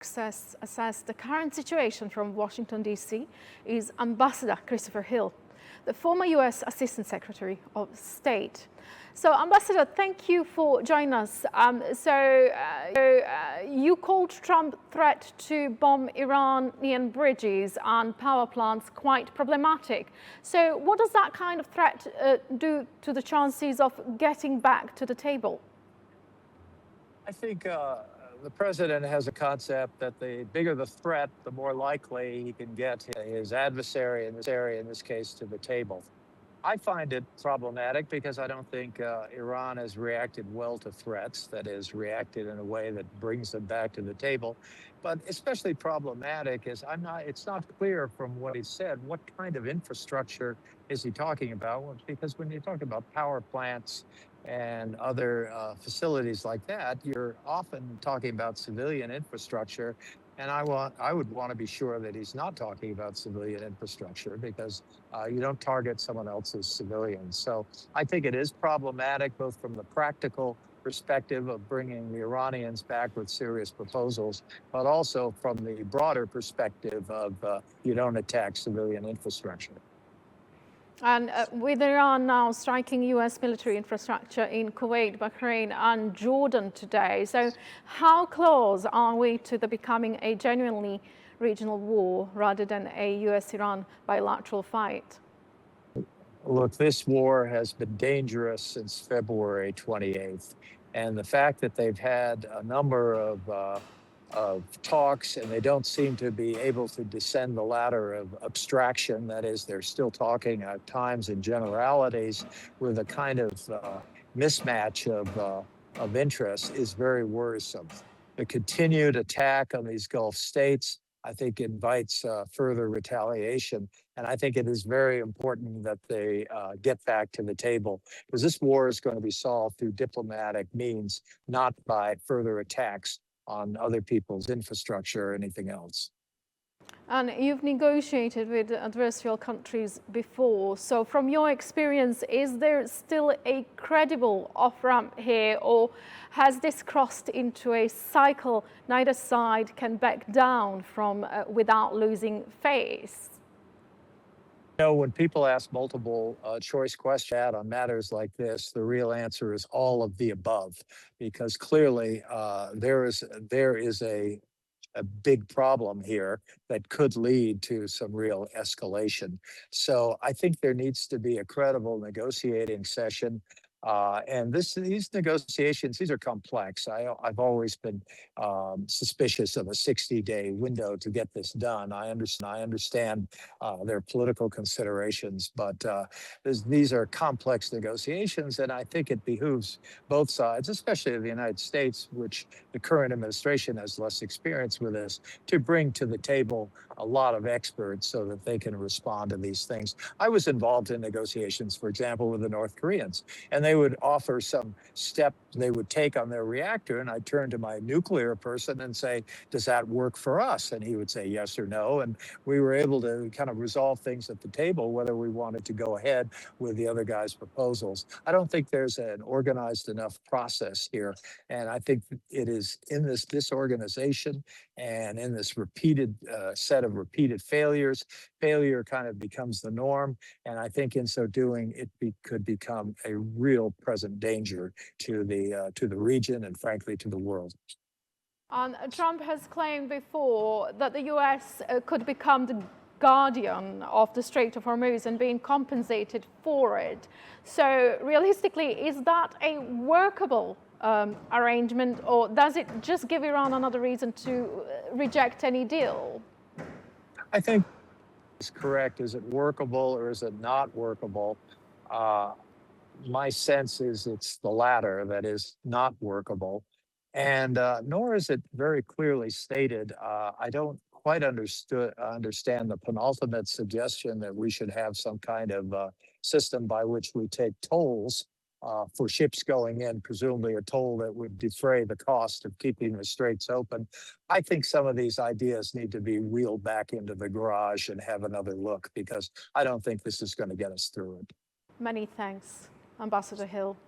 assess the current situation from Washington, D.C. is Ambassador Christopher Hill, the former U.S. Assistant Secretary of State. So, Ambassador, thank you for joining us. You called Trump's threat to bomb Iranian bridges and power plants quite problematic. So, what does that kind of threat do to the chances of getting back to the table? I think the president has a concept that the bigger the threat, the more likely he can get his adversary in this case, to the table. I find it problematic because I don't think Iran has reacted well to threats, that is, reacted in a way that brings them back to the table. But especially problematic is it's not clear from what he said, what kind of infrastructure is he talking about? Because when you talk about power plants and other facilities like that, you're often talking about civilian infrastructure. And I would want to be sure that he's not talking about civilian infrastructure, because you don't target someone else's civilians. So I think it is problematic, both from the practical perspective of bringing the Iranians back with serious proposals, but also from the broader perspective of you don't attack civilian infrastructure. And with Iran now striking U.S. military infrastructure in Kuwait, Bahrain and Jordan today, so how close are we to the becoming a genuinely regional war rather than a U.S.-Iran bilateral fight? Look, this war has been dangerous since February 28th. And the fact that they've had a number of talks and they don't seem to be able to descend the ladder of abstraction, that is, they're still talking at times in generalities with a kind of mismatch of interests, is very worrisome. The continued attack on these Gulf states, I think, invites further retaliation. And I think it is very important that they get back to the table, because this war is going to be solved through diplomatic means, not by further attacks on other people's infrastructure or anything else. And you've negotiated with adversarial countries before. So from your experience, is there still a credible off-ramp here, or has this crossed into a cycle neither side can back down from without losing face? When people ask multiple choice questions on matters like this, the real answer is all of the above, because clearly there is a big problem here that could lead to some real escalation. So I think there needs to be a credible negotiating session. And these negotiations, these are complex. I've always been suspicious of a 60-day window to get this done. I understand their political considerations, but these are complex negotiations, and I think it behooves both sides, especially the United States, which the current administration has less experience with this, to bring to the table a lot of experts so that they can respond to these things. I was involved in negotiations, for example, with the North Koreans, and they would offer some step they would take on their reactor, and I'd turn to my nuclear person and say, does that work for us? And he would say yes or no, and we were able to kind of resolve things at the table, whether we wanted to go ahead with the other guy's proposals. I don't think there's an organized enough process here, and I think it is in this disorganization and in this repeated set of repeated failures. Failure kind of becomes the norm, and I think in so doing, could become a real present danger to the region and, frankly, to the world. Trump has claimed before that the U.S. Could become the guardian of the Strait of Hormuz and being compensated for it. So realistically, is that a workable arrangement, or does it just give Iran another reason to reject any deal? I think it's correct. Is it workable or is it not workable? My sense is it's the latter, that is not workable. And nor is it very clearly stated. I don't quite understand the penultimate suggestion that we should have some kind of system by which we take tolls for ships going in, presumably a toll that would defray the cost of keeping the straits open. I think some of these ideas need to be wheeled back into the garage and have another look, because I don't think this is going to get us through it. Many thanks, Ambassador Hill.